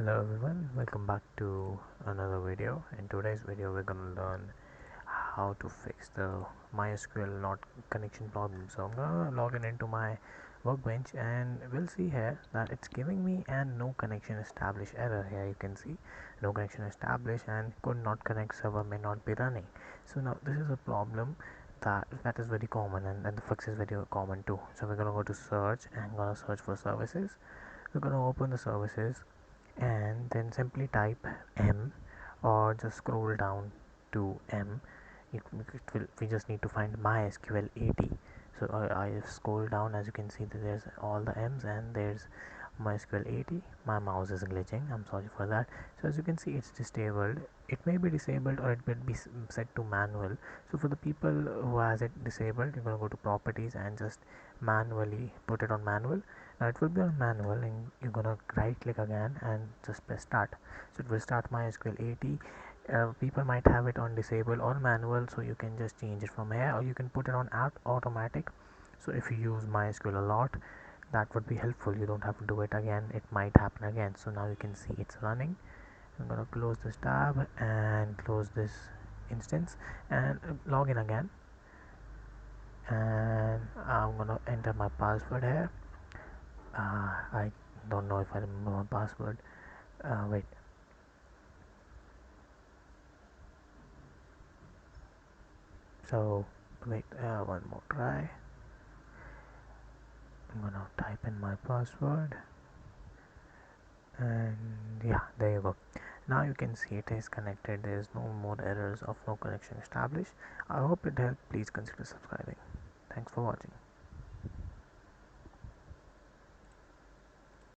Hello everyone, welcome back to another video. In today's video we're going to learn how to fix the MySQL not connection problem. So I'm going to log in into my workbench and we'll see here that it's giving me an no connection established error. Here you can see no connection established and could not connect, server may not be running. So now this is a problem that is very common, and the fix is very common too. So we're going to go to search and going to search for services. We're going to open the services and then simply type M or just scroll down to M. We just need to find MySQL 80. So I scroll down, as you can see that there's all the M's and there's MySQL 80. My mouse is glitching, I'm sorry for that. So as you can see, it's disabled. It may be disabled or it will be set to manual. So for the people who has it disabled, you're going to go to properties and just manually put it on manual. Now it will be on manual and you're gonna right click again and just press start. So it will start MySQL 80. People might have it on disable or manual, so you can just change it from here, or you can put it on automatic. So if you use MySQL a lot, that would be helpful. You don't have to do it again, it might happen again. So now you can see it's running. I'm gonna close this tab and close this instance and log in again, and I'm gonna enter my password here. I don't know if I remember my password. Wait. So wait, one more try. I'm gonna type in my password, and yeah, there you go. Now you can see it is connected. There is no more errors of no connection established. I hope it helped. Please consider subscribing. Thanks for watching.